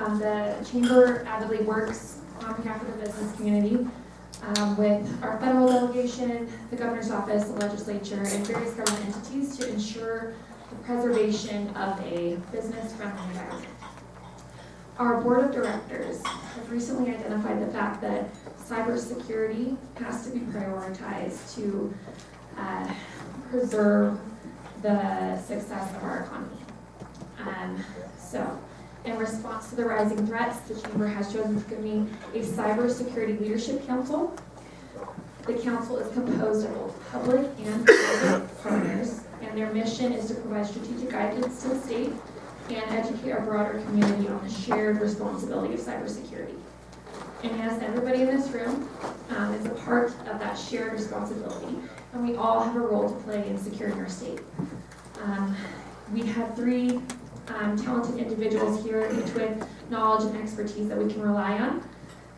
The Chamber avidly works on behalf of the business community with our federal delegation, the Governor's Office, the legislature, and various government entities to ensure the preservation of a business-friendly environment. Our board of directors have recently identified the fact that cybersecurity has to be prioritized to preserve the success of our economy. So, in response to the rising threats, the Chamber has chosen to convene a Cybersecurity Leadership Council. The council is composed of both public and private partners, and their mission is to provide strategic guidance to the state and educate our broader community on the shared responsibility of cybersecurity. And yes, everybody in this room is a part of that shared responsibility, and we all have a role to play in securing our state. We have three talented individuals here, each with knowledge and expertise that we can rely on.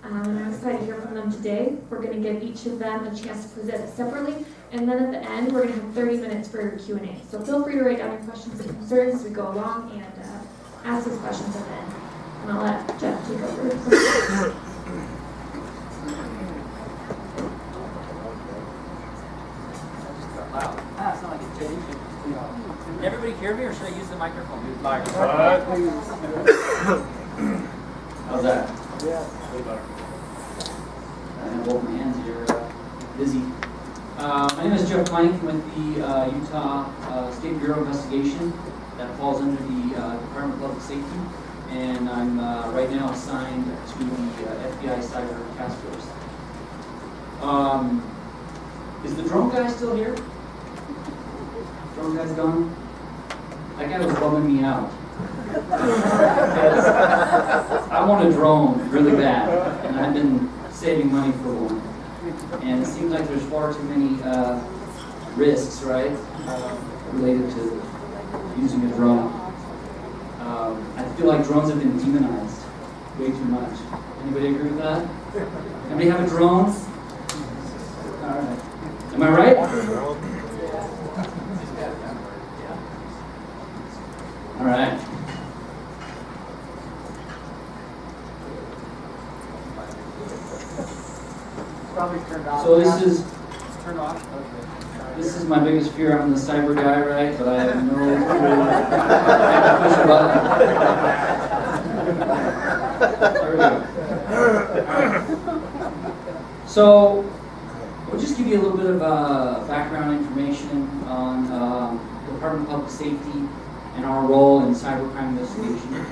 And I'm excited to hear from them today. We're going to give each of them a chance to present separately, and then at the end, we're going to have 30 minutes for Q&A. So feel free to write down your questions and concerns as we go along, and ask those questions at the end. And I'll let Jeff take over. Wow, that's not like a change. Can everybody hear me, or should I use the microphone? How's that? Yeah. I have both my hands here busy. My name is Jeff Plank with the Utah State Bureau of Investigation that falls under the Department of Public Safety, and I'm right now assigned to the FBI Cyber Task Force. Is the drone guy still here? Drone guy's gone? That guy was bumming me out. Because I want a drone really bad, and I've been saving money for one. And it seems like there's far too many risks, right, related to using a drone. I feel like drones have been demonized way too much. Anybody agree with that? Anybody have a drone? All right. Am I right? All right. Probably turned off. So this is It's turned off. Okay. This is my biggest fear. I'm the cyber guy, right? But I have no clue. I have to push a button. There we go. So, we'll just give you a little bit of background information on the Department of Public Safety and our role in cybercrime investigation.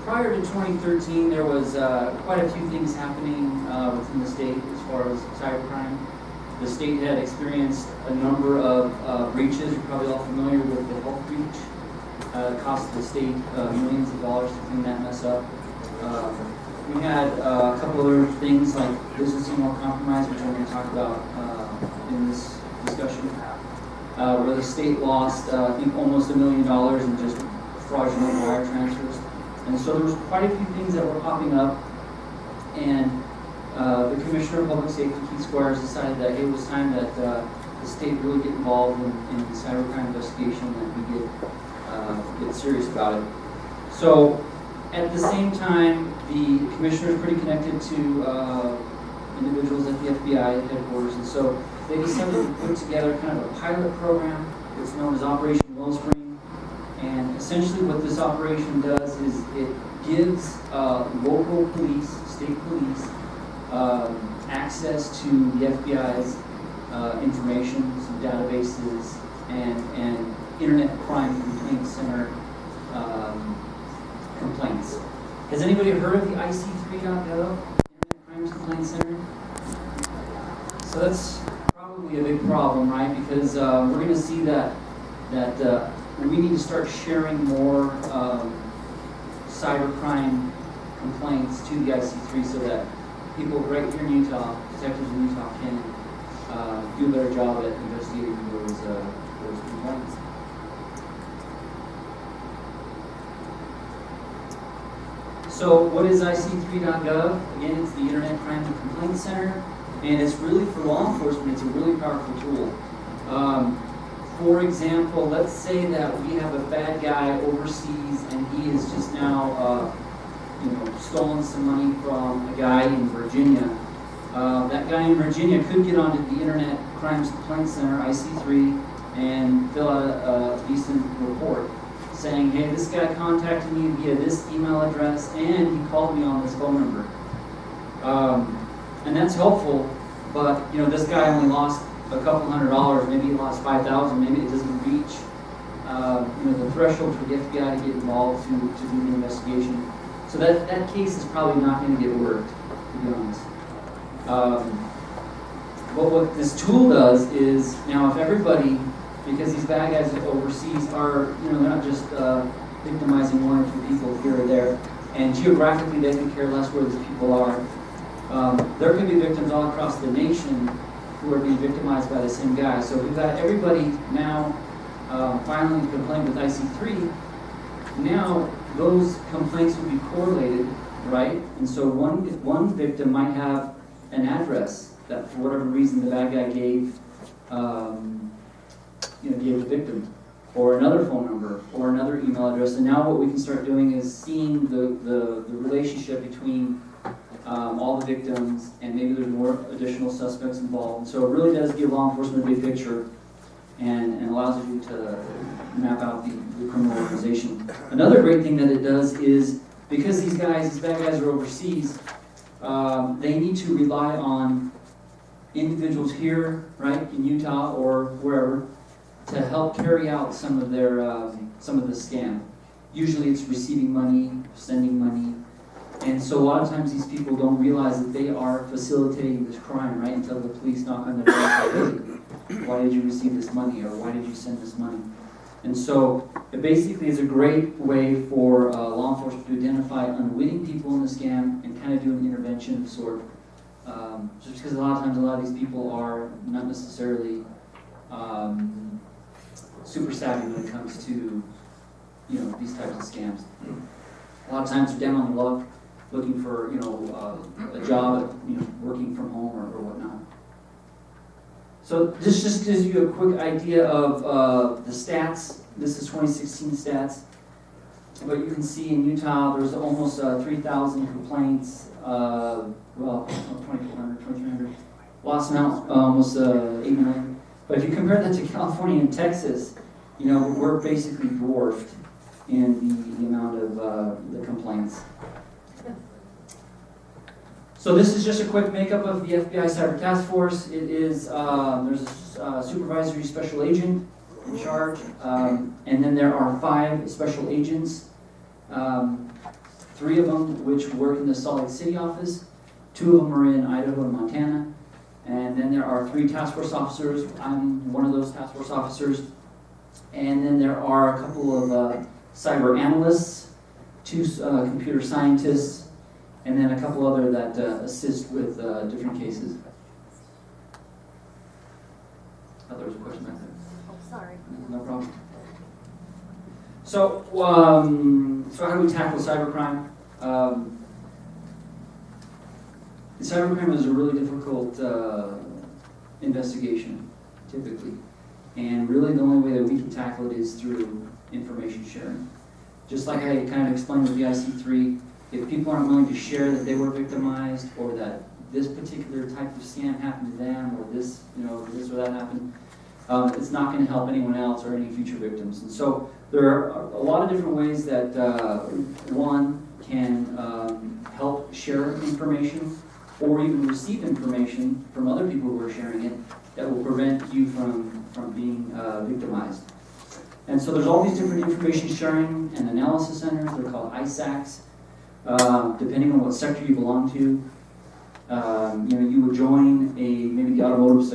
Prior to 2013, there was quite a few things happening within the state as far as cybercrime. The state had experienced a number of breaches. You're probably all familiar with the health breach. It cost the state millions of dollars to clean that mess up. We had a couple other things like business email compromise, which I'm going to talk about in this discussion, where the state lost, I think, almost $1 million in just fraudulent wire transfers. And so there was quite a few things that were popping up, and the Commissioner of Public Safety, Keith Squires, decided that it was time that the state really get involved in the cybercrime investigation, and we get serious about it. So at the same time, the Commissioner is pretty connected to individuals at the FBI headquarters, and so they decided to put together kind of a pilot program that's known as Operation Wellspring. And essentially what this operation does is it gives local police, state police, access to the FBI's information, some databases, and Internet Crime Complaint Center complaints. Has anybody heard of the IC3.gov, Internet Crime Complaint Center? So that's probably a big problem, right? Because we're going to see that we need to start sharing more cybercrime complaints to the IC3 so that people right here in Utah, detectives in Utah, can do a better job at investigating those complaints. So what is IC3.gov? Again, it's the Internet Crime and Complaint Center, and it's really, for law enforcement, it's a really powerful tool. For example, let's say that we have a bad guy overseas and he has just now, stolen some money from a guy in Virginia. That guy in Virginia could get onto the Internet Crimes Complaint Center, IC3, and fill out a decent report saying, hey, this guy contacted me via this email address and he called me on this phone number. And that's helpful, but this guy only lost a couple $100, maybe he lost $5,000, maybe it doesn't reach the threshold for the FBI to get involved to do the investigation. So that case is probably not going to get worked, to be honest. But what this tool does is, now if everybody, because these bad guys overseas are, they're not just victimizing one or two people here or there, and geographically they could care less where these people are. There could be victims all across the nation who are being victimized by the same guy. So we've got everybody now filing a complaint with IC3. Now those complaints will be correlated, right? And so one victim might have an address that for whatever reason the bad guy gave the victim, or another phone number, or another email address. And now what we can start doing is seeing the relationship between all the victims, and maybe there's more additional suspects involved. So it really does give law enforcement a big picture and allows you to map out the criminal organization. Another great thing that it does is, because these bad guys are overseas, they need to rely on individuals here, right, in Utah or wherever, to help carry out some of the scam. Usually it's receiving money, sending money, and so a lot of times these people don't realize that they are facilitating this crime, right, until the police knock on their door and say, hey, why did you receive this money, or why did you send this money? And so it basically is a great way for law enforcement to identify unwitting people in the scam and kind of do an intervention of sort. Just because a lot of times a lot of these people are not necessarily super savvy when it comes to these types of scams. A lot of times they're down on their luck, looking for a job, working from home or whatnot. So this just gives you a quick idea of the stats. This is 2016 stats. But you can see in Utah there's almost 3,000 complaints. 2,400, 2,300. Lost amount, almost 8 million. But if you compare that to California and Texas, we're basically dwarfed in the amount of the complaints. So this is just a quick makeup of the FBI Cyber Task Force. It is, there's a supervisory special agent in charge, and then there are 5 special agents, 3 of them which work in the Salt Lake City office, 2 of them are in Idaho and Montana, and then there are 3 task force officers. I'm one of those task force officers, and then there are a couple of cyber analysts, 2 computer scientists, and then a couple other that assist with different cases. Oh, there was a question back there. Oh, sorry. No problem. So, how do we tackle cybercrime? Cybercrime is a really difficult investigation, typically. And really the only way that we can tackle it is through information sharing. Just like I kind of explained with the IC3, if people aren't willing to share that they were victimized, or that this particular type of scam happened to them, or this, this or that happened, it's not going to help anyone else or any future victims. And so there are a lot of different ways that one can help share information, or even receive information from other people who are sharing it that will prevent you from being victimized. And so there's all these different information sharing and analysis centers. They're called ISACs. Depending on what sector you belong to, you would join maybe the automotive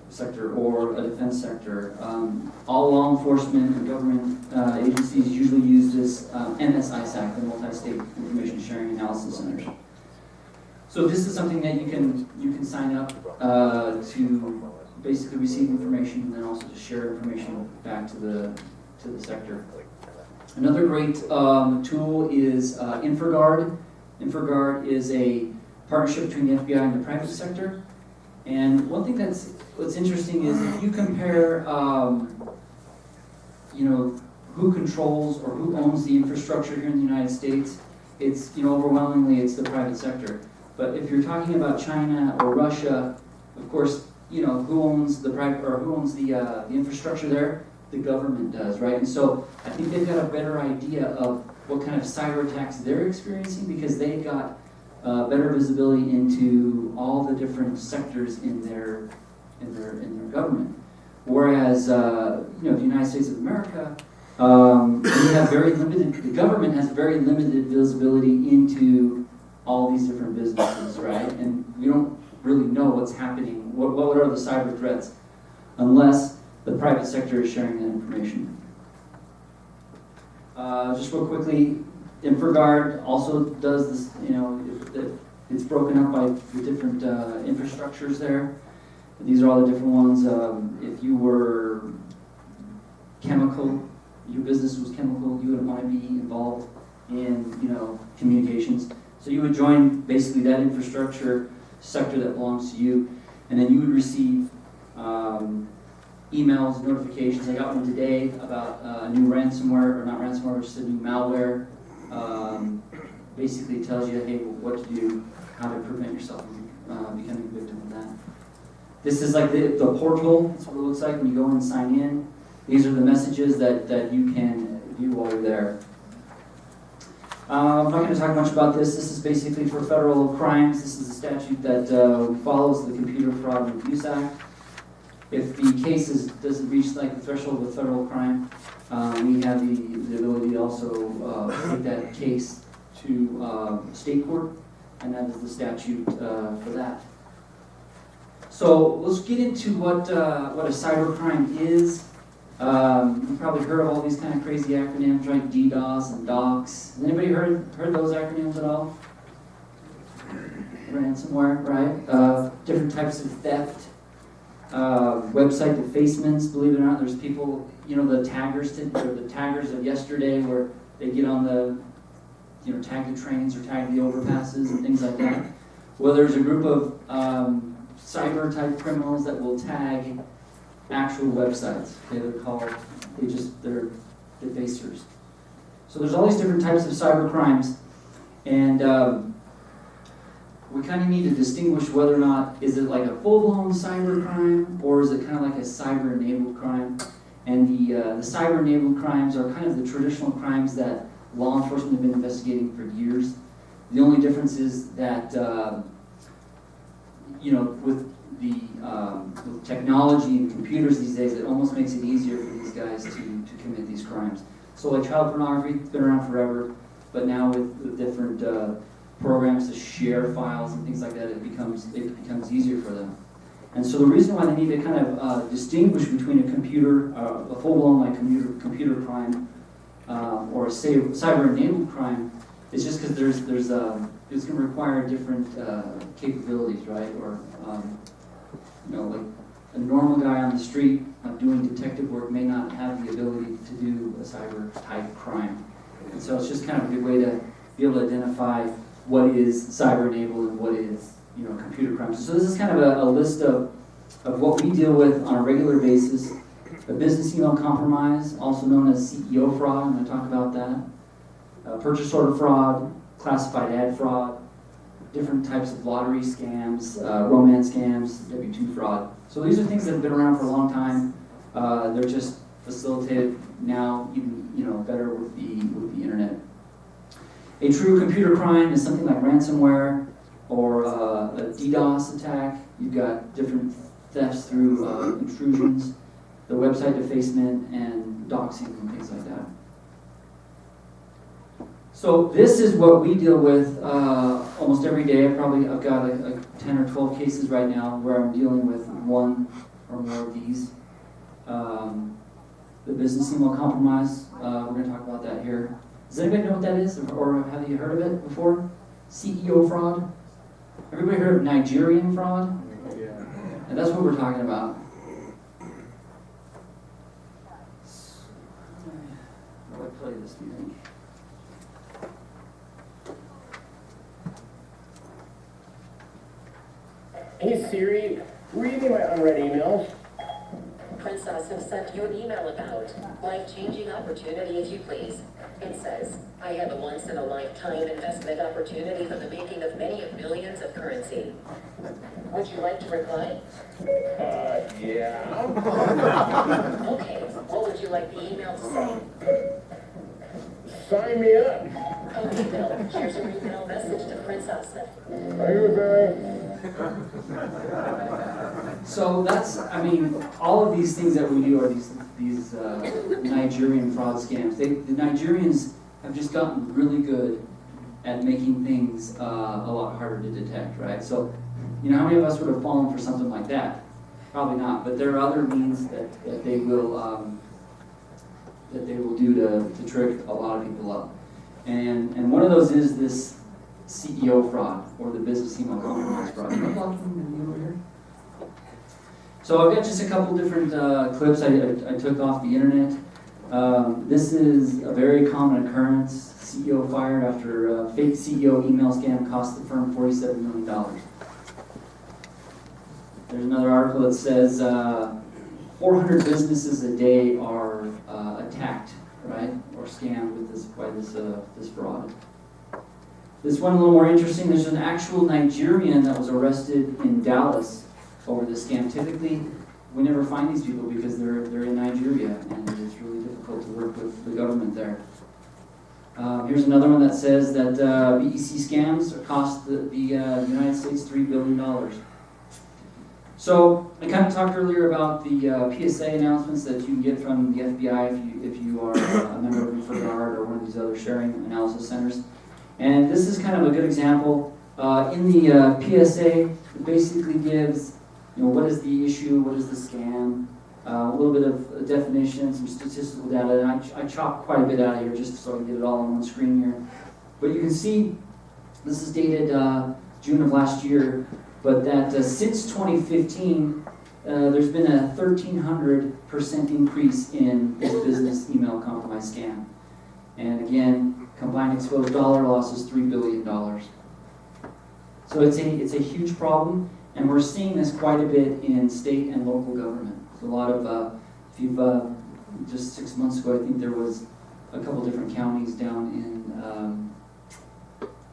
sector or a defense sector. All law enforcement and government agencies usually use this MS-ISAC, the Multi-State Information Sharing Analysis Centers. So this is something that you can sign up to basically receive information, and then also to share information back to the sector. Another great tool is InfraGard. InfraGard is a partnership between the FBI and the private sector. And one thing what's interesting is if you compare who controls or who owns the infrastructure here in the United States, it's, overwhelmingly it's the private sector. But if you're talking about China or Russia, of course, who owns the infrastructure there? The government does, right? And so I think they've got a better idea of what kind of cyber attacks they're experiencing because they've got better visibility into all the different sectors in their government. Whereas, the United States of America, we have very limited. The government has very limited visibility into all these different businesses, right? And we don't really know what's happening. What are the cyber threats, unless the private sector is sharing that information. Just real quickly, InfraGard also does this. It's broken up by the different infrastructures there. These are all the different ones. If you were chemical, your business was chemical, you would want to be involved in communications. So you would join basically that infrastructure sector that belongs to you, and then you would receive emails, notifications. I got one today about a new ransomware, or not ransomware, just a new malware. Basically tells you, hey, what to do, how to prevent yourself from becoming a victim of that. This is like the portal. That's what it looks like when you go in and sign in. These are the messages that you can view while you're there. I'm not going to talk much about this. This is basically for federal crimes. This is a statute that follows the Computer Fraud and Abuse Act. If the case doesn't reach like the threshold of a federal crime, we have the ability to also take that case to state court, and that is the statute for that. So let's get into what a cyber crime is. You've probably heard of all these kind of crazy acronyms, right? DDoS and DOCS. Has anybody heard those acronyms at all? Ransomware, right? Different types of theft. Website defacements, believe it or not. There's people, the taggers of yesterday where they get on the, tag the trains or tag the overpasses and things like that. Well, there's a group of cyber type criminals that will tag actual websites. Okay, they're defacers. So there's all these different types of cyber crimes, and we kind of need to distinguish whether or not is it like a full-blown cyber crime or is it kind of like a cyber-enabled crime. And the cyber-enabled crimes are kind of the traditional crimes that law enforcement have been investigating for years. The only difference is that with technology and computers these days, it almost makes it easier for these guys to commit these crimes. So like child pornography, it's been around forever, but now with different programs to share files and things like that, it becomes easier for them. And so the reason why they need to kind of distinguish between a full-blown like computer crime or a cyber-enabled crime is just because it's going to require different capabilities, right? Or like a normal guy on the street doing detective work may not have the ability to do a cyber-type crime. And so it's just kind of a good way to be able to identify what is cyber-enabled and what is, computer crimes. So this is kind of a list of what we deal with on a regular basis. A business email compromise, also known as CEO fraud, I'm going to talk about that. Purchase order fraud, classified ad fraud, different types of lottery scams, romance scams, W-2 fraud. So these are things that have been around for a long time. They're just facilitated now, even better with the internet. A true computer crime is something like ransomware or a DDoS attack. You've got different thefts through intrusions, the website defacement, and doxing and things like that. So this is what we deal with almost every day. I've got like 10 or 12 cases right now where I'm dealing with one or more of these. The business email compromise, we're going to talk about that here. Does anybody know what that is, or have you heard of it before? CEO fraud? Everybody heard of Nigerian fraud? Yeah. And that's what we're talking about. How do I play this, do you think? Hey Siri, read me my unread emails. Press us have sent you an email about. Life-changing opportunity as you please. It says, I have a once-in-a-lifetime investment opportunity for the making of many millions of currency. Would you like to reply? Yeah. Okay, what would you like the email to say? Sign me up. Okay, Bill, here's your email message to Princess. Are you there? So that's, I mean, all of these things that we do are these Nigerian fraud scams. The Nigerians have just gotten really good at making things a lot harder to detect, right? So, you know, how many of us would have fallen for something like that? Probably not. But there are other means that they will do to trick a lot of people up. And one of those is this CEO fraud, or the business email compromise fraud. So I've got just a couple different clips I took off the internet. This is a very common occurrence. CEO fired after a fake CEO email scam cost the firm $47 million. There's another article that says 400 businesses a day are attacked, right, or scammed with this fraud. This one a little more interesting. There's an actual Nigerian that was arrested in Dallas over this scam. Typically, we never find these people because they're in Nigeria, and it's really difficult to work with the government there. Here's another one that says that BEC scams cost the United States $3 billion. So I kind of talked earlier about the PSA announcements that you can get from the FBI if you are a member of InfraGard or one of these other sharing analysis centers. And this is kind of a good example. In the PSA, it basically gives, you know, what is the issue, what is the scam, a little bit of a definition, some statistical data, and I chopped quite a bit out of here just so I can get it all on one screen here. But you can see this is dated June of last year, but that since 2015, there's been a 1,300% increase in this business email compromise scam. And again, combined exposed dollar loss is $3 billion. So it's a huge problem, and we're seeing this quite a bit in state and local government. So a lot of, if you've, just 6 months ago, I think there was a couple different counties down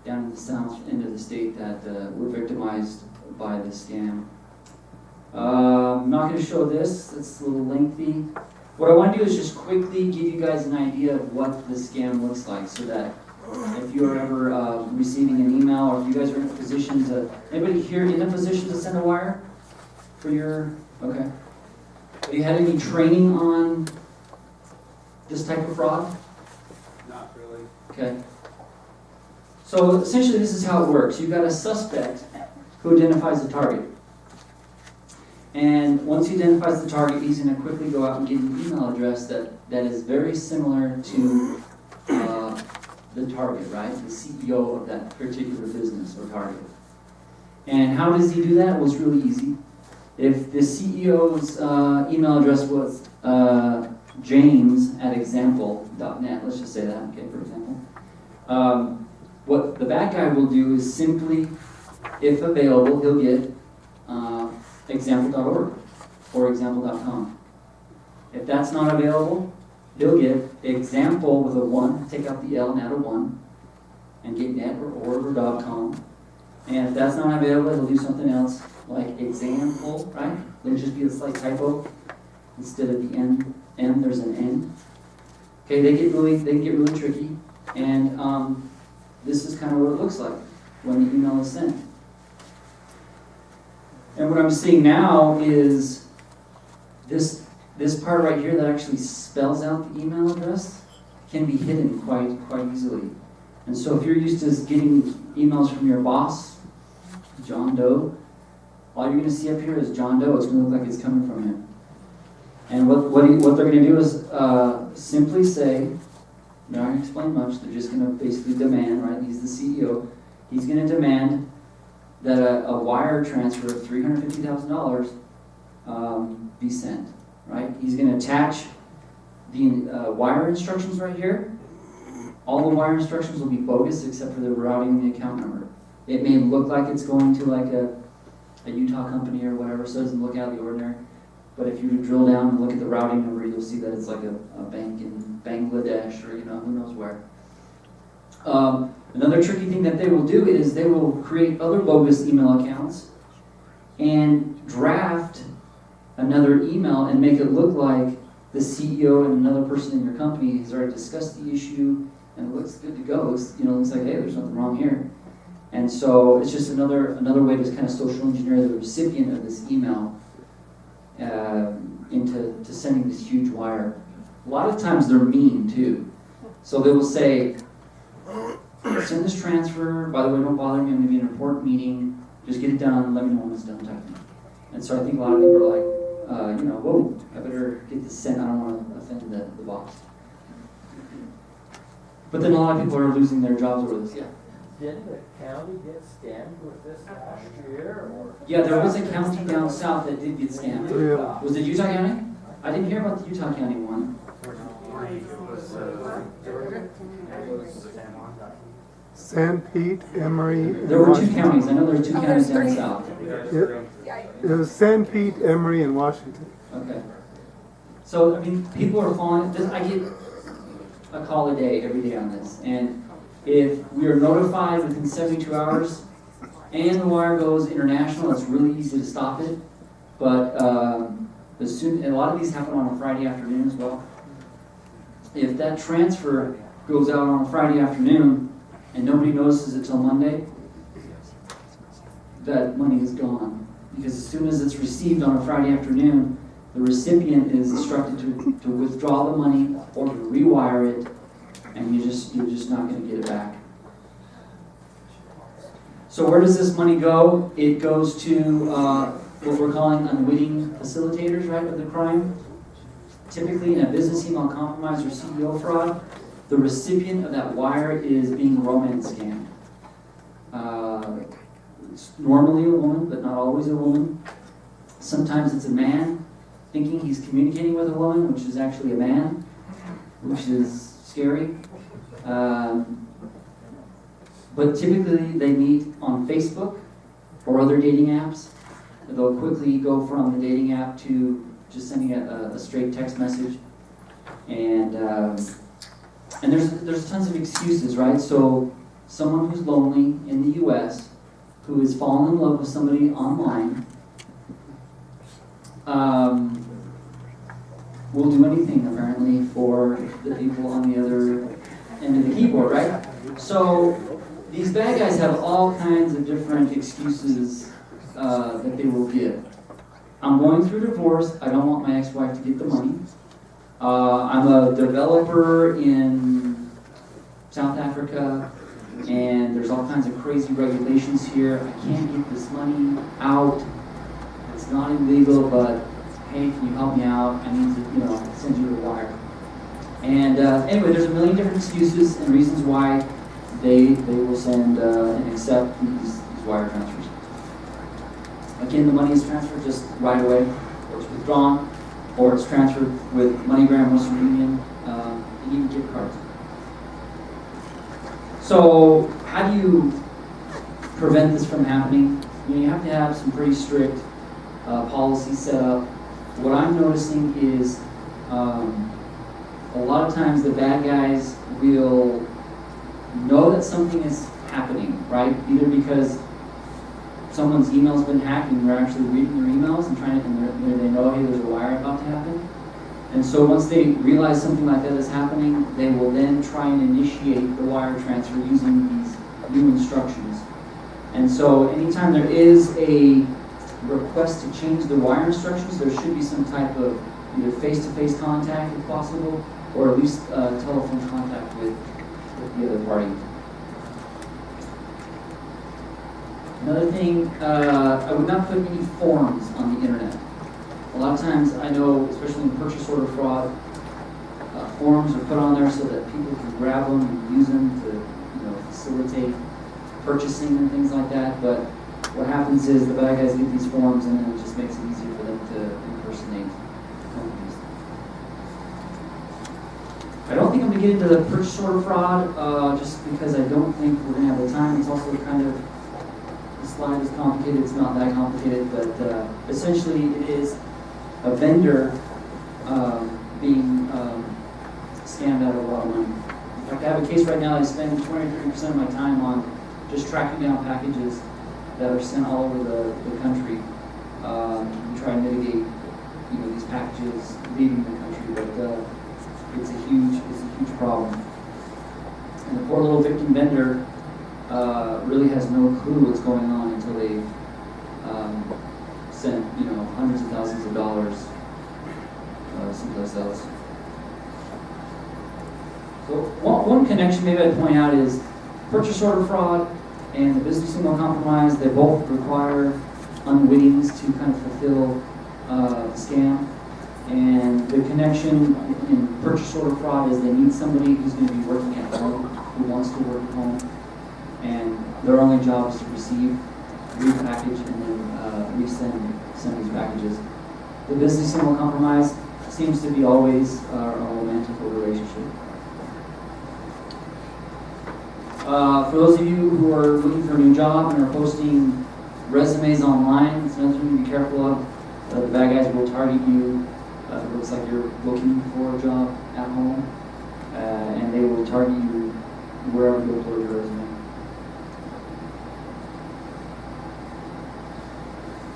in the south end of the state that were victimized by this scam. I'm not going to show this, it's a little lengthy. What I want to do is just quickly give you guys an idea of what this scam looks like, so that if you're ever receiving an email, or if you guys are in a position to, anybody here in a position to send a wire for your, okay. Have you had any training on this type of fraud? Not really. Okay. So essentially this is how it works. You've got a suspect who identifies the target. And once he identifies the target, he's going to quickly go out and get an email address that is very similar to the target, right? The CEO of that particular business or target. And how does he do that? Well, it's really easy. If the CEO's email address was james@example.net, let's just say that, okay, for example. What the bad guy will do is simply, if available, he'll get example.org or example.com. If that's not available, he'll get example with a 1, take out the L and add a 1, and get net or org.com. And if that's not available, he'll do something else like example, right? There'll just be a slight typo. Instead of the M, there's an N. Okay, they can get really tricky, and this is kind of what it looks like when the email is sent. And what I'm seeing now is this part right here that actually spells out the email address can be hidden quite easily. And so if you're used to getting emails from your boss, John Doe, all you're going to see up here is John Doe. It's going to look like it's coming from him. And what they're going to do is simply say, they're not going to explain much, they're just going to basically demand, right? He's the CEO. He's going to demand that a wire transfer of $350,000 be sent, right? He's going to attach the wire instructions right here. All the wire instructions will be bogus except for the routing and the account number. It may look like it's going to like a Utah company or whatever, so it doesn't look out of the ordinary. But if you drill down and look at the routing number, you'll see that it's like a bank in Bangladesh or who knows where. Another tricky thing that they will do is they will create other bogus email accounts and draft another email and make it look like the CEO and another person in your company has already discussed the issue and it looks good to go. It's, looks like, hey, there's nothing wrong here. And so it's just another way to kind of social engineer the recipient of this email into sending this huge wire. A lot of times they're mean too. So they will say, send this transfer, by the way, don't bother me, I'm going to be in an important meeting, just get it done, let me know when it's done type thing. And so I think a lot of people are like, whoa, I better get this sent, I don't want to offend the boss. But then a lot of people are losing their jobs over this, yeah. Didn't the county get scammed with this last year, or? Yeah, there was a county down south that did get scammed. Yeah. Was it Utah County? I didn't hear about the Utah County one. San Pete, Emory, and There were two Washington. counties, I know there's two counties down three. south. It was San Pete, Emory, and Washington. Okay. So, I mean, people are falling, I get a call a day, every day on this, and if we are notified within 72 hours and the wire goes international, it's really easy to stop it. But and a lot of these happen on a Friday afternoon as well. If that transfer goes out on a Friday afternoon and nobody notices it till Monday, that money is gone. Because as soon as it's received on a Friday afternoon, the recipient is instructed to withdraw the money or to rewire it, and you're just not going to get it back. So where does this money go? It goes to what we're calling unwitting facilitators, right, of the crime. Typically in a business email compromise or CEO fraud, the recipient of that wire is being romance scammed. It's normally a woman, but not always a woman. Sometimes it's a man thinking he's communicating with a woman, which is actually a man, which is scary. But typically they meet on Facebook or other dating apps. They'll quickly go from the dating app to just sending a straight text message. And there's tons of excuses, right? So someone who's lonely in the US, who has fallen in love with somebody online, will do anything apparently for the people on the other end of the keyboard, right? So these bad guys have all kinds of different excuses that they will give. I'm going through divorce, I don't want my ex-wife to get the money. I'm a developer in South Africa, and there's all kinds of crazy regulations here. I can't get this money out. It's not illegal, but hey, can you help me out? I need to, send you a wire. And anyway, there's a million different excuses and reasons why they will send and accept these wire transfers. Again, the money is transferred just right away, or it's withdrawn, or it's transferred with MoneyGram, Western Union, and even gift cards. So how do you prevent this from happening? You have to have some pretty strict policies set up. What I'm noticing is a lot of times the bad guys will know that something is happening, right? Either because someone's email's been hacked and they're actually reading their emails and they know, hey, there's a wire about to happen. And so once they realize something like that is happening, they will then try and initiate the wire transfer using these new instructions. And so anytime there is a request to change the wire instructions, there should be some type of either face-to-face contact if possible, or at least telephone contact with the other party. Another thing, I would not put any forms on the internet. A lot of times I know, especially in purchase order fraud, forms are put on there so that people can grab them and use them to facilitate purchasing and things like that. But what happens is the bad guys get these forms and then it just makes it easier for them to impersonate companies. I don't think I'm going to get into the purchase order fraud just because I don't think we're going to have the time. It's also kind of, the slide is complicated, it's not that complicated, but essentially it is a vendor being scammed out of a lot of money. In fact, I have a case right now. I spend 20 or 30% of my time on just tracking down packages that are sent all over the country, and try and mitigate, these packages leaving the country. But it's a huge problem. And the poor little victim vendor really has no clue what's going on until they've sent, hundreds of thousands of dollars someplace else. So one connection maybe I'd point out is purchase order fraud and the business email compromise. They both require unwitting's to kind of fulfill the scam. And the connection in purchase order fraud is they need somebody who's going to be working at home, who wants to work at home, and their only job is to receive, repackage, and then send these packages. The business email compromise seems to be always a romantic relationship. For those of you who are looking for a new job and are posting resumes online, it's another thing to be careful of. The bad guys will target you. It looks like you're looking for a job at home, and they will target you wherever you upload your resume.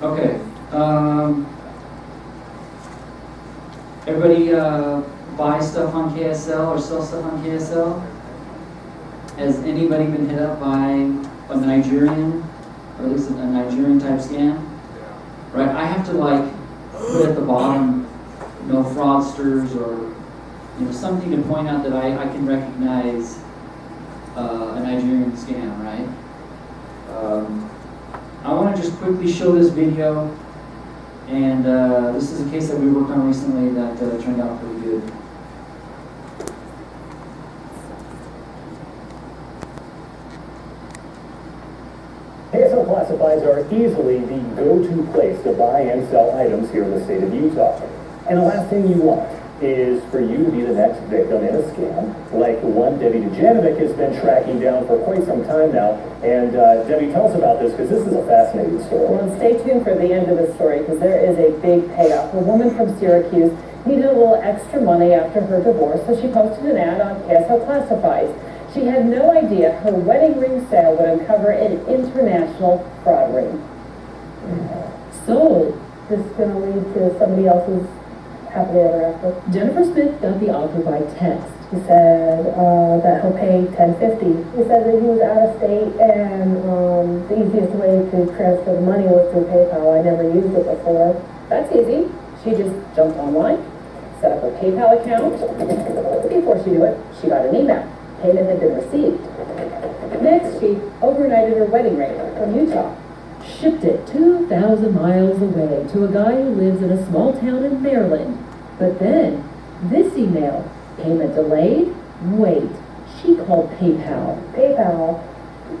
Okay. Everybody buy stuff on KSL or sell stuff on KSL? Has anybody been hit up by a Nigerian, or at least a Nigerian type scam? Right, I have to put at the bottom, fraudsters or something to point out that I can recognize a Nigerian scam, right? I want to just quickly show this video, and this is a case that we worked on recently that turned out pretty good. KSL classifieds are easily the go-to place to buy and sell items here in the state of Utah. And the last thing you want is for you to be the next victim in a scam, like the one Debbie Dujanovic has been tracking down for quite some time now. And Debbie, tell us about this, because this is a fascinating story. Well, stay tuned for the end of the story, because there is a big payoff. A woman from Syracuse needed a little extra money after her divorce, so she posted an ad on KSL Classifieds. She had no idea her wedding ring sale would uncover an international fraud ring. So, this is going to lead to somebody else's happily ever after. Jennifer Smith got the offer by text. He said that he'll pay $10.50. He said that he was out of state and the easiest way to transfer the money was through PayPal. I never used it before. That's easy. She just jumped online, set up a PayPal account. Before she knew it, she got an email. Payment had been received. Next, she overnighted her wedding ring from Utah. Shipped it 2,000 miles away to a guy who lives in a small town in Maryland. But then, this email, payment delayed? Wait, she called PayPal. PayPal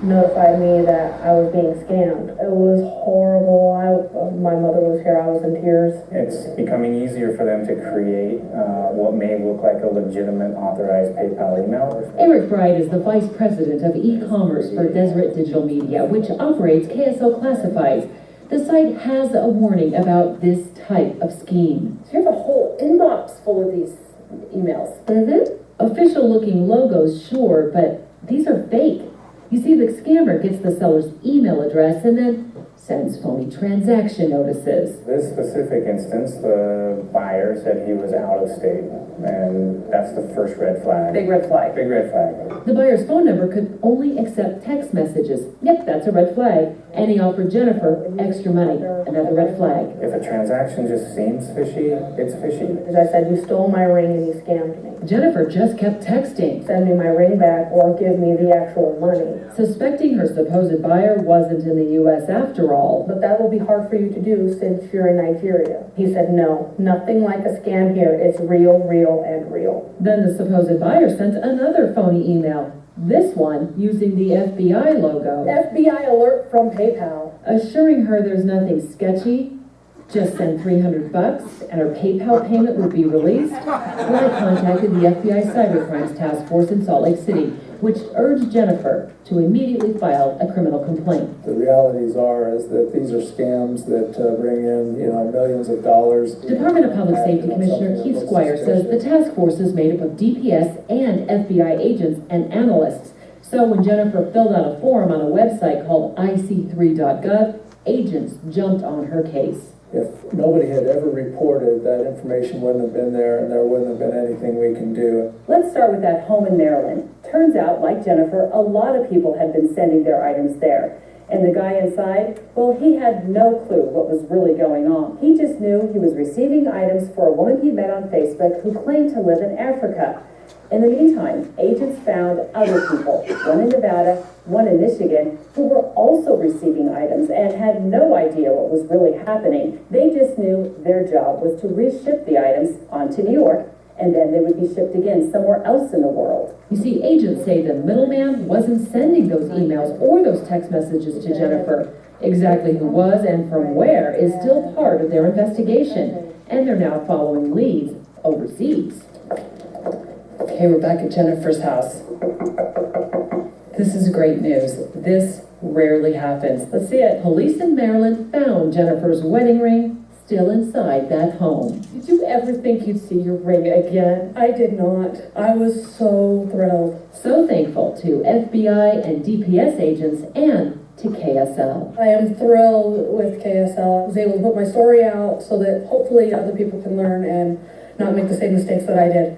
notified me that I was being scammed. It was horrible. My mother was here. I was in tears. It's becoming easier for them to create what may look like a legitimate authorized PayPal email. Eric Bright is the vice president of e-commerce for Deseret Digital Media, which operates KSL Classifieds. The site has a warning about this type of scheme. So you have a whole inbox full of these emails. Official-looking logos, sure, but these are fake. You see, the scammer gets the seller's email address and then sends phony transaction notices. This specific instance, the buyer said he was out of state, and that's the first red flag. Big red flag. Big red flag. The buyer's phone number could only accept text messages. Yep, that's a red flag. And he offered Jennifer extra money. Another red flag. If a transaction just seems fishy, it's fishy. As I said, you stole my ring and you scammed me. Jennifer just kept texting. Send me my ring back or give me the actual money. Suspecting her supposed buyer wasn't in the U.S. after all. But that will be hard for you to do since you're in Nigeria. He said, no, nothing like a scam here. It's real, and real. Then the supposed buyer sent another phony email. This one using the FBI logo. FBI alert from PayPal. Assuring her there's nothing sketchy. Just send $300 and her PayPal payment would be released. Well, I contacted the FBI Cybercrimes Task Force in Salt Lake City, which urged Jennifer to immediately file a criminal complaint. The realities is that these are scams that bring in, millions of dollars. Department of Public Safety Commissioner Keith Squire says the task force is made up of DPS and FBI agents and analysts. So when Jennifer filled out a form on a website called ic3.gov, agents jumped on her case. If nobody had ever reported, that information wouldn't have been there and there wouldn't have been anything we can do. Let's start with that home in Maryland. Turns out, like Jennifer, a lot of people had been sending their items there. And the guy inside, well, he had no clue what was really going on. He just knew he was receiving items for a woman he met on Facebook who claimed to live in Africa. In the meantime, agents found other people, one in Nevada, one in Michigan, who were also receiving items and had no idea what was really happening. They just knew their job was to reship the items onto New York, and then they would be shipped again somewhere else in the world. You see, agents say the middleman wasn't sending those emails or those text messages to Jennifer. Exactly who was and from where is still part of their investigation, and they're now following leads overseas. Okay, we're back at Jennifer's house. This is great news. This rarely happens. Let's see it. Police in Maryland found Jennifer's wedding ring still inside that home. Did you ever think you'd see your ring again? I did not. I was so thrilled. So thankful to FBI and DPS agents and to KSL. I am thrilled with KSL. I was able to put my story out so that hopefully other people can learn and not make the same mistakes that I did.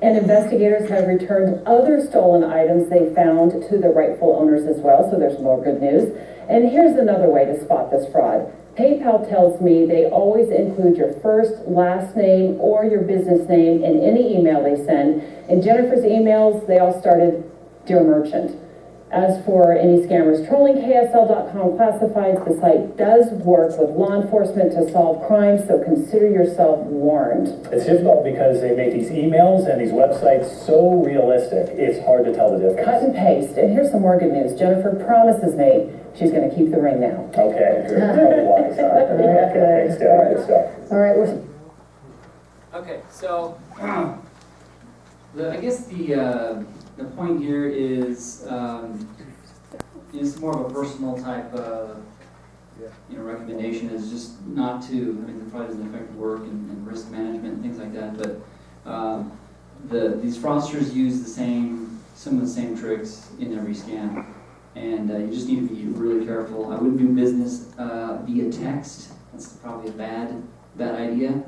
And investigators have returned other stolen items they found to the rightful owners as well, so there's more good news. And here's another way to spot this fraud. PayPal tells me they always include your first, last name, or your business name in any email they send. In Jennifer's emails, they all started, Dear Merchant. As for any scammers trolling KSL.com classifieds, the site does work with law enforcement to solve crimes, so consider yourself warned. It's difficult because they make these emails and these websites so realistic, it's hard to tell the difference. Cut and paste. And here's some more good news. Jennifer promises me she's going to keep the ring now. Okay, good. Probably wise, huh? Okay, good stuff, good stuff. All right, we're... Okay, so I guess the point here is it's more of a personal type recommendation is just not to, it probably doesn't affect work and risk management and things like that, but these fraudsters use some of the same tricks in every scam, and you just need to be really careful. I wouldn't do business via text. That's probably a bad idea.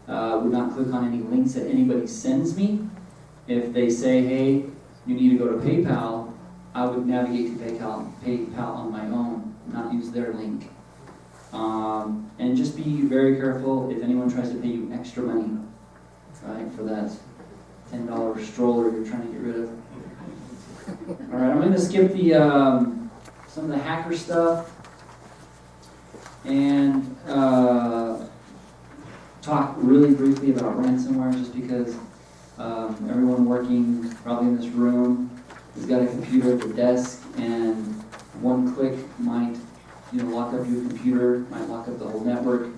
Would not click on any links that anybody sends me. If they say, hey, you need to go to PayPal, I would navigate to PayPal on my own, not use their link. And just be very careful if anyone tries to pay you extra money, right, for that $10 stroller you're trying to get rid of. All right, I'm going to skip some of the hacker stuff and talk really briefly about ransomware, just because everyone working probably in this room has got a computer at the desk, and one click might lock up your computer, might lock up the whole network.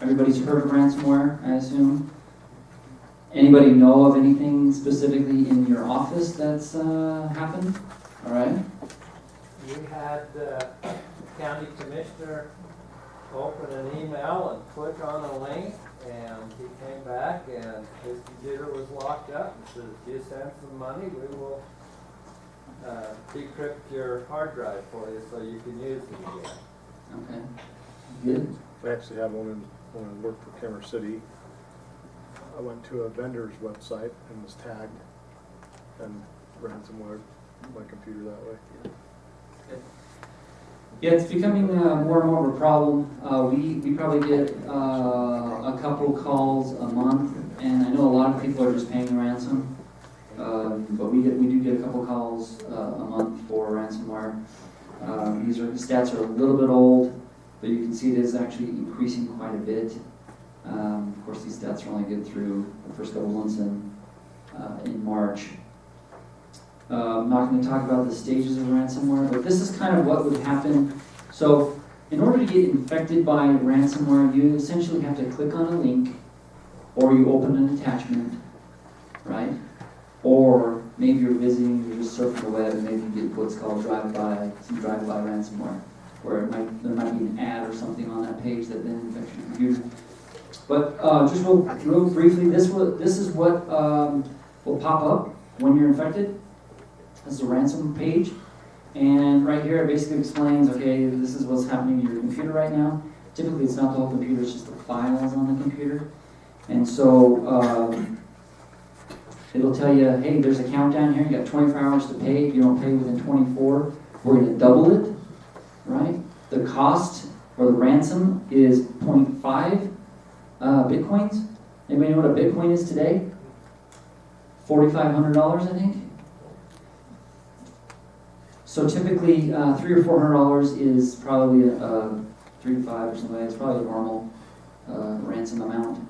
Everybody's heard of ransomware, I assume. Anybody know of anything specifically in your office that's happened? All right. We had the county commissioner open an email and click on a link, and he came back and his computer was locked up and said, if you send some money, we will decrypt your hard drive for you so you can use it again. Okay. Good. We actually had one when I worked for Kemmer City. I went to a vendor's website and was tagged and ransomware my computer that way. Good. Yeah, it's becoming more and more of a problem. We probably get a couple calls a month, and I know a lot of people are just paying the ransom, but we do get a couple calls a month for ransomware. These stats are a little bit old, but you can see it is actually increasing quite a bit. Of course, these stats are only good through the first couple months in March. I'm not going to talk about the stages of ransomware, but this is kind of what would happen. So, in order to get infected by ransomware, you essentially have to click on a link, or you open an attachment, right? Or maybe you're visiting, you're just surfing the web, and maybe you get what's called some drive-by ransomware, where there might be an ad or something on that page that then infects your computer. But just real briefly, this is what will pop up when you're infected. This is a ransom page, and right here it basically explains, okay, this is what's happening to your computer right now. Typically, it's not the whole computer; it's just the files on the computer, and so it'll tell you, hey, there's a countdown here. You got 24 hours to pay. If you don't pay within 24, we're going to double it, right? The cost or the ransom is 0.5 bitcoins. Anybody know what a bitcoin is today? $4,500, I think. So typically, $300 or $400 is probably $3 to $5 or something. It's probably a normal ransom amount.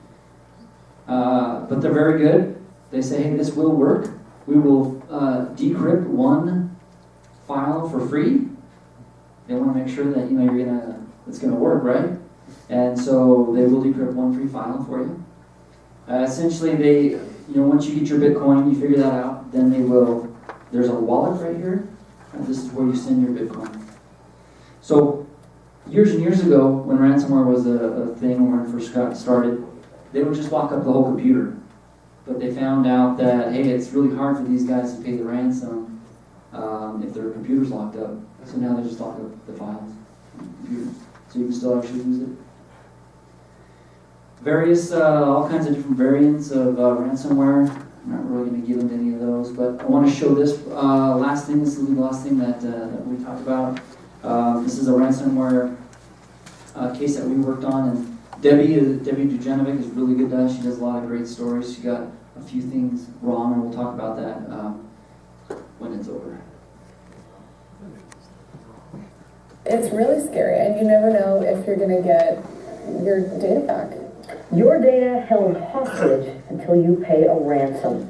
But they're very good. They say, hey, this will work. We will decrypt one file for free. They want to make sure that it's gonna work, right? And so they will decrypt one free file for you. Essentially, once you get your Bitcoin, you figure that out. Then there's a wallet right here. And this is where you send your Bitcoin. So years and years ago, when ransomware was a thing when it first got started, they would just lock up the whole computer. But they found out that, hey, it's really hard for these guys to pay the ransom if their computer's locked up. So now they just lock up the files on the computer. So you can still actually use it. Various, all kinds of different variants of ransomware. I'm not really going to get into any of those, but I want to show this last thing. This will be the last thing that we talked about. This is a ransomware case that we worked on, and Debbie Dujanovic is really good at that. She does a lot of great stories. She got a few things wrong, and we'll talk about that when it's over. It's really scary, and you never know if you're going to get your data back. Your data held hostage until you pay a ransom.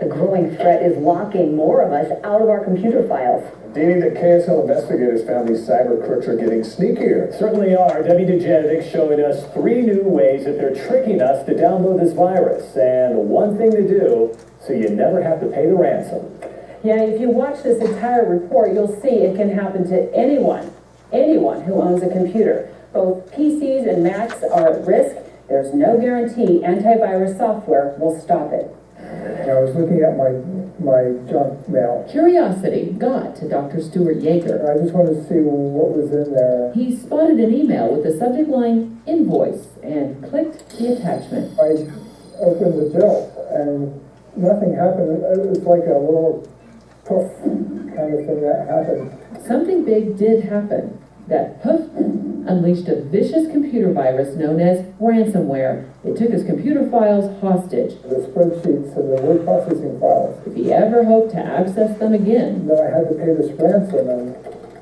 The growing threat is locking more of us out of our computer files. Deanie, the KSL investigators found these cyber crooks are getting sneakier. Certainly are. Debbie Dujanovic showing us 3 new ways that they're tricking us to download this virus. And one thing to do, so you never have to pay the ransom. Yeah, if you watch this entire report, you'll see it can happen to anyone who owns a computer. Both PCs and Macs are at risk. There's no guarantee antivirus software will stop it. I was looking at my junk mail. Curiosity got to Dr. Stuart Yeager. I just wanted to see what was in there. He spotted an email with the subject line invoice and clicked the attachment. I opened the bill and nothing happened. It was like a little poof kind of thing that happened. Something big did happen. That poof unleashed a vicious computer virus known as ransomware. It took his computer files hostage. The spreadsheets and the word processing files. If he ever hoped to access them again. Then I had to pay this ransom,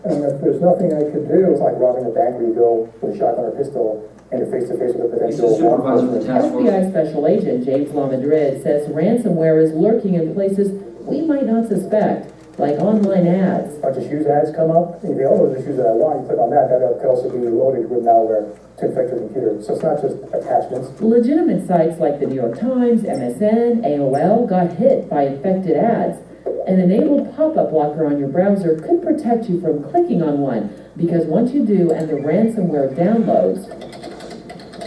and if there's nothing I could do. It's like robbing a bank where you go with a shotgun or pistol and you're face to face with a potential He's the supervisor of the task force. FBI Special Agent James LaMadrid says ransomware is lurking in places we might not suspect, like online ads. A bunch of shoes ads come up, and you think, oh, those are the shoes that I want. You click on that, that could also be loaded with malware to infect your computer. So it's not just attachments. Legitimate sites like the New York Times, MSN, AOL got hit by infected ads. An enabled pop-up blocker on your browser could protect you from clicking on one, because once you do and the ransomware downloads,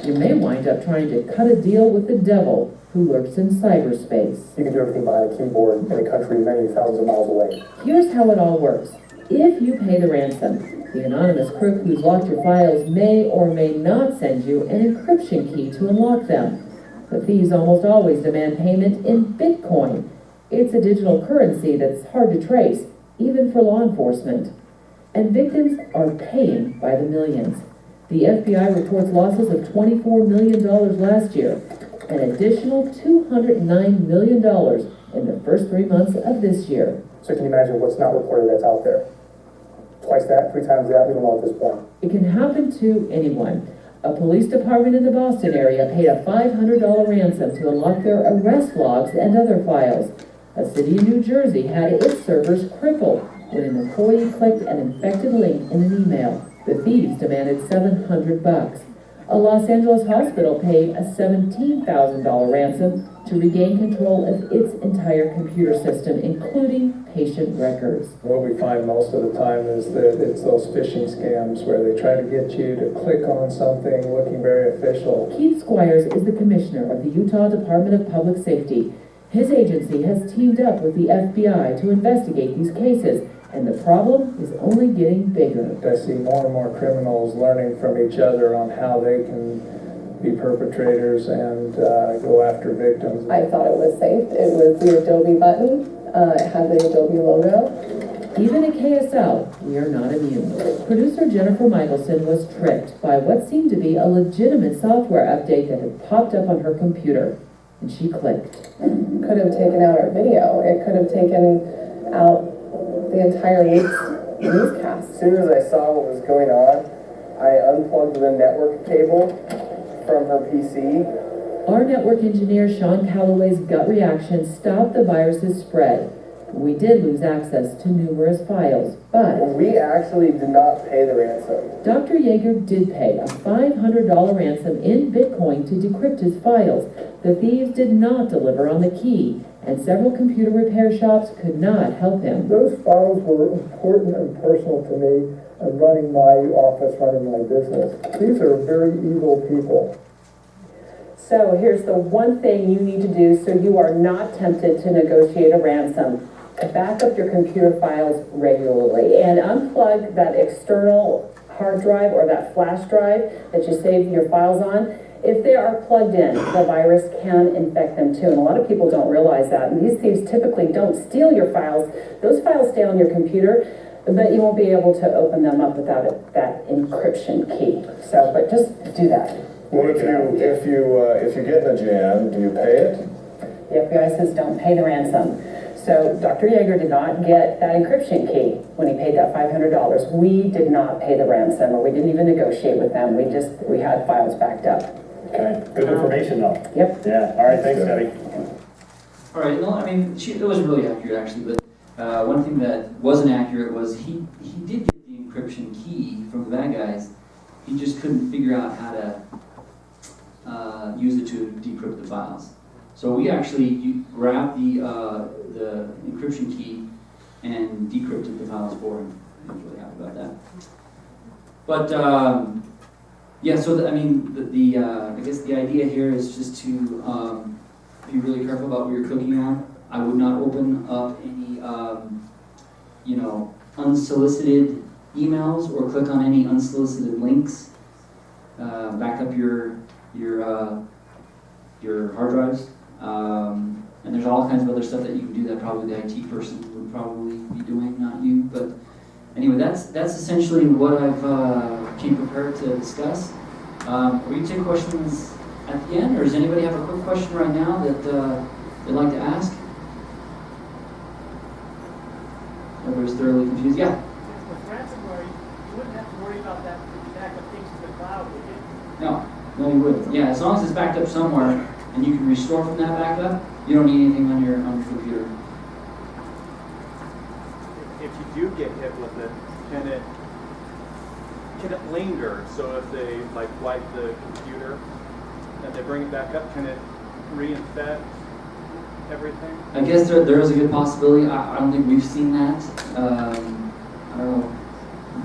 you may wind up trying to cut a deal with the devil who lurks in cyberspace. You can do everything behind a keyboard in a country many thousands of miles away. Here's how it all works. If you pay the ransom, the anonymous crook who's locked your files may or may not send you an encryption key to unlock them. The thieves almost always demand payment in Bitcoin. It's a digital currency that's hard to trace, even for law enforcement. And victims are paying by the millions. The FBI reports losses of $24 million last year, an additional $209 million in the first 3 months of this year. So can you imagine what's not reported that's out there? Twice that, 3 times that, we don't know at this point. It can happen to anyone. A police department in the Boston area paid a $500 ransom to unlock their arrest logs and other files. A city in New Jersey had its servers crippled when an employee clicked an infected link in an email. The thieves demanded $700. A Los Angeles hospital paid a $17,000 ransom to regain control of its entire computer system, including patient records. What we find most of the time is that it's those phishing scams where they try to get you to click on something looking very official. Keith Squires is the commissioner of the Utah Department of Public Safety. His agency has teamed up with the FBI to investigate these cases, and the problem is only getting bigger. I see more and more criminals learning from each other on how they can be perpetrators and go after victims. I thought it was safe. It was the Adobe button. It had the Adobe logo. Even at KSL, we are not immune. Producer Jennifer Michelson was tricked by what seemed to be a legitimate software update that had popped up on her computer, and she clicked. Could have taken out our video. It could have taken out the entire week's newscast. As soon as I saw what was going on, I unplugged the network cable from her PC. Our network engineer Sean Calloway's gut reaction stopped the virus's spread. We did lose access to numerous files, but We actually did not pay the ransom. Dr. Yeager did pay a $500 ransom in Bitcoin to decrypt his files. The thieves did not deliver on the key, and several computer repair shops could not help him. Those files were important and personal to me and running my office, running my business. These are very evil people. So here's the one thing you need to do so you are not tempted to negotiate a ransom. Back up your computer files regularly and unplug that external hard drive or that flash drive that you save your files on. If they are plugged in, the virus can infect them too, and a lot of people don't realize that. And these thieves typically don't steal your files. Those files stay on your computer, but you won't be able to open them up without that encryption key. So, but just do that. Well, if you get in a jam, do you pay it? The FBI says don't pay the ransom. So Dr. Yeager did not get that encryption key when he paid that $500. We did not pay the ransom, or we didn't even negotiate with them. We had files backed up. Okay, good information though. Yep. Yeah, all right, thanks, Debbie. All right, no, I mean, it was really accurate actually, but one thing that wasn't accurate was he did get the encryption key from the bad guys. He just couldn't figure out how to use it to decrypt the files. So we actually grabbed the encryption key and decrypted the files for him. I was really happy about that. But yeah, so I guess the idea here is just to be really careful about what you're clicking on. I would not open up any unsolicited emails or click on any unsolicited links. Back up your hard drives. And there's all kinds of other stuff that you can do that probably the IT person would probably be doing, not you. But anyway, that's essentially what I've came prepared to discuss. Will you take questions at the end, or does anybody have a quick question right now that they'd like to ask? Everybody's thoroughly confused. Yeah? With ransomware, you wouldn't have to worry about that backup things to the cloud, would you? No, you wouldn't. Yeah, as long as it's backed up somewhere and you can restore from that backup, you don't need anything on your computer. If you do get hit with it, can it linger? So if they wipe the computer and they bring it back up, can it reinfect everything? I guess there is a good possibility. I don't think we've seen that. I don't know.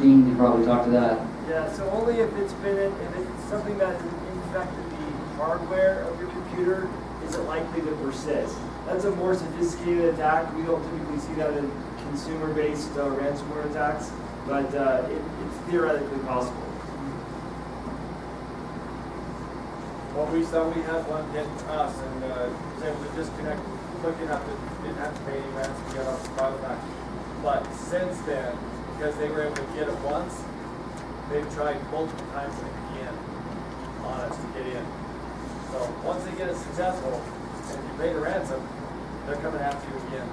Dean could probably talk to that. Yeah, so only if it's something that infected the hardware of your computer is it likely to persist. That's a more sophisticated attack. We don't typically see that in consumer-based ransomware attacks, but it's theoretically possible. Well, we had one hit us, and was able to disconnect quick enough that we didn't have to pay any ransom to get off the file back. But since then, because they were able to get it once, they've tried multiple times again on us to get in. So once they get it successful, and if you pay the ransom, they're coming after you again.